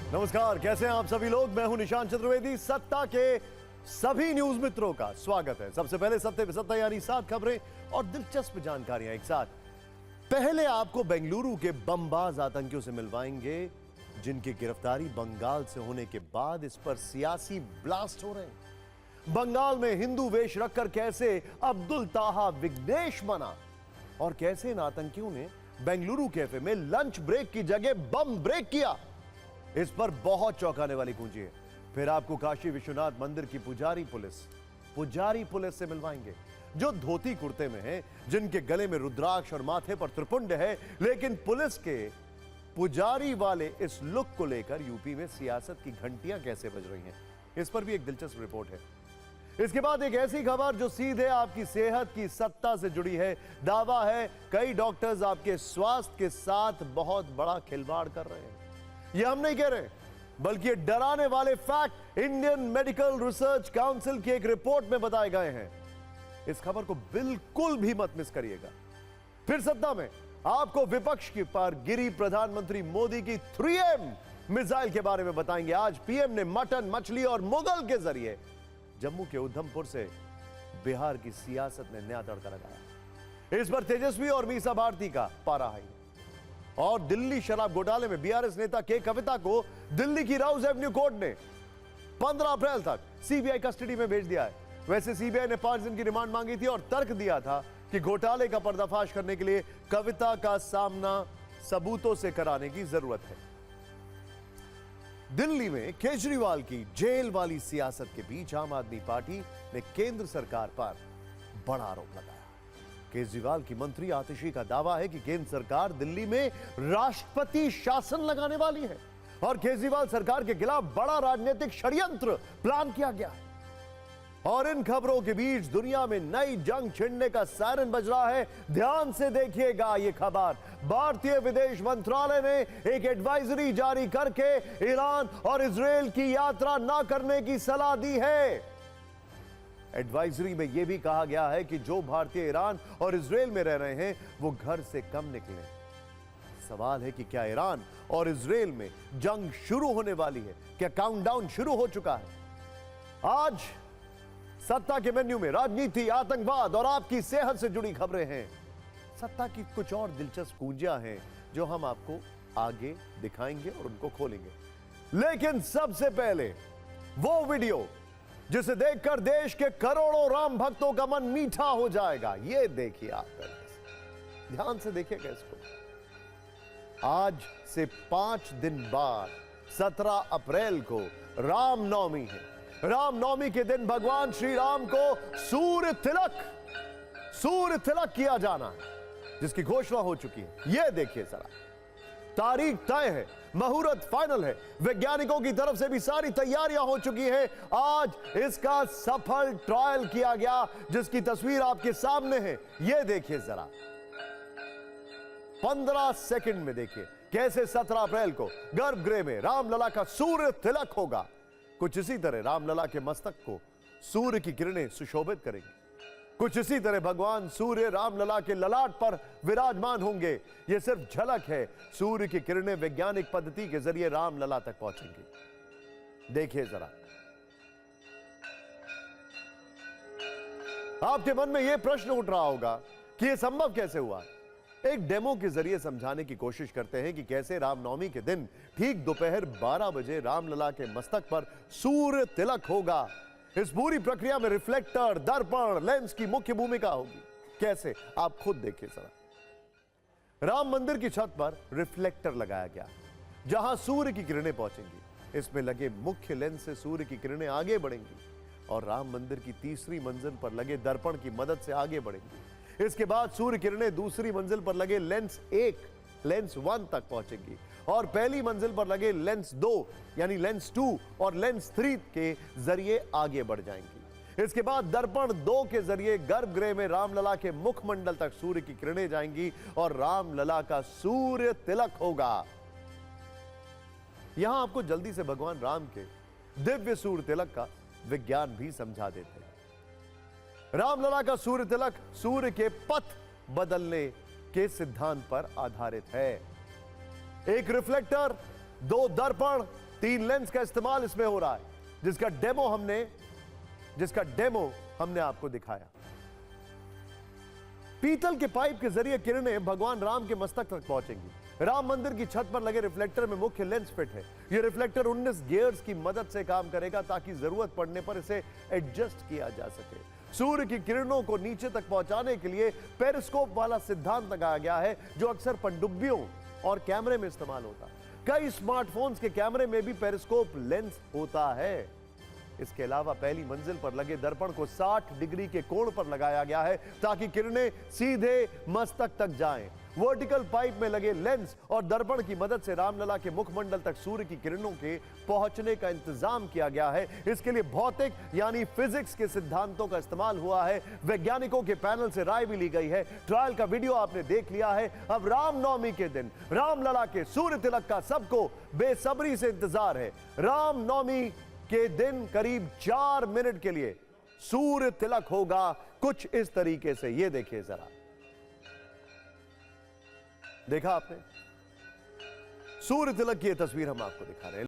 नमस्कार, कैसे हैं आप सभी लोग। मैं हूं निशांत चतुर्वेदी। सत्ता के सभी न्यूज मित्रों का स्वागत है। सबसे पहले सत्ते पे सत्ता यानी 7 खबरें और दिलचस्प जानकारियां एक साथ। पहले आपको बेंगलुरु के बमबाज आतंकियों से मिलवाएंगे जिनकी गिरफ्तारी बंगाल से होने के बाद इस पर सियासी ब्लास्ट हो रहे हैं। बंगाल में हिंदू वेश रखकर कैसे अब्दुल ताहा विघ्नेश बना और कैसे इन आतंकियों ने बेंगलुरु कैफे में लंच ब्रेक की जगह बम ब्रेक किया, इस पर बहुत चौंकाने वाली गूंजी है। फिर आपको काशी विश्वनाथ मंदिर की पुजारी पुलिस से मिलवाएंगे जो धोती कुर्ते में है, जिनके गले में रुद्राक्ष और माथे पर त्रिपुंड है। लेकिन पुलिस के पुजारी वाले इस लुक को लेकर यूपी में सियासत की घंटियां कैसे बज रही हैं, इस पर भी एक दिलचस्प रिपोर्ट है। इसके बाद एक ऐसी खबर जो सीधे आपकी सेहत की सत्ता से जुड़ी है। दावा है कई डॉक्टर्स आपके स्वास्थ्य के साथ बहुत बड़ा खिलवाड़ कर रहे हैं। यह हम नहीं कह रहे, बल्कि ये डराने वाले fact Indian medical research council की एक रिपोर्ट में बताए गए हैं। इस खबर को बिल्कुल भी मत मिस करिएगा। फिर सत्ता में आपको विपक्ष की पर गिरी प्रधानमंत्री मोदी की 3M मिसाइल के बारे में बताएंगे। आज पीएम ने मटन, मछली और मुगल के जरिए जम्मू के उधमपुर से बिहार की सियासत में नया तड़का लगाया। इस पर तेजस्वी और मीसा भारती का पारा हाई। और दिल्ली शराब घोटाले में बीआरएस नेता के कविता को दिल्ली की राउज एवेन्यू कोर्ट ने 15 अप्रैल तक सीबीआई कस्टडी में भेज दिया है। वैसे सीबीआई ने 5 दिन की रिमांड मांगी थी और तर्क दिया था कि घोटाले का पर्दाफाश करने के लिए कविता का सामना सबूतों से कराने की जरूरत है। दिल्ली में केजरीवाल की जेल वाली सियासत के बीच आम आदमी पार्टी ने केंद्र सरकार पर बड़ा आरोप लगाया। केजरीवाल की मंत्री आतिशी का दावा है कि केंद्र सरकार दिल्ली में राष्ट्रपति शासन लगाने वाली है और केजरीवाल सरकार के खिलाफ बड़ा राजनीतिक षड्यंत्र प्लान किया गया है। और इन खबरों के बीच दुनिया में नई जंग छिड़ने का सायरन बज रहा है। ध्यान से देखिएगा ये खबर। भारतीय विदेश मंत्रालय ने एक एडवाइजरी जारी करके ईरान और इजरायल की यात्रा न करने की सलाह दी है। एडवाइजरी में यह भी कहा गया है कि जो भारतीय ईरान और इजरायल में रह रहे हैं वो घर से कम निकलें। सवाल है कि क्या ईरान और इजरायल में जंग शुरू होने वाली है? क्या काउंटडाउन शुरू हो चुका है? आज सत्ता के मेन्यू में राजनीति, आतंकवाद और आपकी सेहत से जुड़ी खबरें हैं। सत्ता की कुछ और दिलचस्प कुंजियां हैं जो हम आपको आगे दिखाएंगे और उनको खोलेंगे। लेकिन सबसे पहले वो वीडियो जिसे देखकर देश के करोड़ों राम भक्तों का मन मीठा हो जाएगा। ये देखिए, आप ध्यान से देखिएगा इसको। आज से 5 दिन बाद 17 अप्रैल को रामनवमी है। रामनवमी के दिन भगवान श्री राम को सूर्य तिलक किया जाना है, जिसकी घोषणा हो चुकी है। यह देखिए जरा, तारीख तय है, मुहूर्त फाइनल है, वैज्ञानिकों की तरफ से भी सारी तैयारियां हो चुकी हैं। आज इसका सफल ट्रायल किया गया, जिसकी तस्वीर आपके सामने है। यह देखिए जरा, 15 सेकंड में देखिए कैसे 17 अप्रैल को गर्भगृह में रामलला का सूर्य तिलक होगा। कुछ इसी तरह रामलला के मस्तक को सूर्य की किरणें सुशोभित करेंगी। कुछ इसी तरह भगवान सूर्य रामलला के ललाट पर विराजमान होंगे। यह सिर्फ झलक है। सूर्य की किरणें वैज्ञानिक पद्धति के जरिए रामलला तक पहुंचेंगी। देखिए जरा, आपके मन में यह प्रश्न उठ रहा होगा कि यह संभव कैसे हुआ। एक डेमो के जरिए समझाने की कोशिश करते हैं कि कैसे रामनवमी के दिन ठीक दोपहर 12 बजे रामलला के मस्तक पर सूर्य तिलक होगा। इस पूरी प्रक्रिया में रिफ्लेक्टर, दर्पण, लेंस की मुख्य भूमिका होगी। कैसे, आप खुद देखिए जरा। राम मंदिर की छत पर रिफ्लेक्टर लगाया गया, जहां सूर्य की किरणें पहुंचेंगी। इसमें लगे मुख्य लेंस से सूर्य की किरणें आगे बढ़ेंगी और राम मंदिर की तीसरी मंजिल पर लगे दर्पण की मदद से आगे बढ़ेंगी। इसके बाद सूर्य किरणें दूसरी मंजिल पर लगे लेंस 1 तक पहुंचेंगी और पहली मंजिल पर लगे लेंस 2 यानी लेंस 2 और लेंस 3 के जरिए आगे बढ़ जाएंगी। इसके बाद दर्पण 2 के जरिए गर्भगृह में रामलला के मुखमंडल तक सूर्य की किरणें जाएंगी और रामलला का सूर्य तिलक होगा। यहां आपको जल्दी से भगवान राम के दिव्य सूर्य तिलक का विज्ञान भी समझा देते हैं। रामलला का सूर्य तिलक सूर्य के पथ बदलने के सिद्धांत पर आधारित है। एक रिफ्लेक्टर, 2 दर्पण 3 लेंस का इस्तेमाल इसमें हो रहा है, जिसका डेमो हमने आपको दिखाया। पीतल के पाइप के जरिए किरणें भगवान राम के मस्तक तक पहुंचेंगी। राम मंदिर की छत पर लगे रिफ्लेक्टर में मुख्य लेंस फिट है। यह रिफ्लेक्टर 19 गियर्स की मदद से काम करेगा ताकि जरूरत पड़ने पर इसे एडजस्ट किया जा सके। सूर्य की किरणों को नीचे तक पहुंचाने के लिए पेरिस्कोप वाला सिद्धांत लगाया गया है, जो अक्सर पनडुब्बियों और कैमरे में इस्तेमाल होता है। कई स्मार्टफोन्स के कैमरे में भी पेरिस्कोप लेंस होता है। इसके अलावा पहली मंजिल पर लगे दर्पण को 60 डिग्री के कोण पर लगाया गया है ताकि किरणें सीधे मस्तक तक जाएं। वर्टिकल पाइप में लगे लेंस और दर्पण की मदद से रामलला के मुखमंडल तक सूर्य की किरणों के पहुंचने का इंतजाम किया गया है। इसके लिए भौतिक यानी फिजिक्स के सिद्धांतों का इस्तेमाल हुआ है। वैज्ञानिकों के पैनल से राय भी ली गई है। ट्रायल का वीडियो आपने देख लिया है। अब रामनवमी के दिन रामलला के सूर्य तिलक का सबको बेसब्री से इंतजार है। रामनवमी के दिन करीब 4 मिनट के लिए सूर्य तिलक होगा कुछ इस तरीके से। ये देखिए जरा, देखा आपने सूर्य तिलक की यह तस्वीर हम आपको दिखा रहे हैं।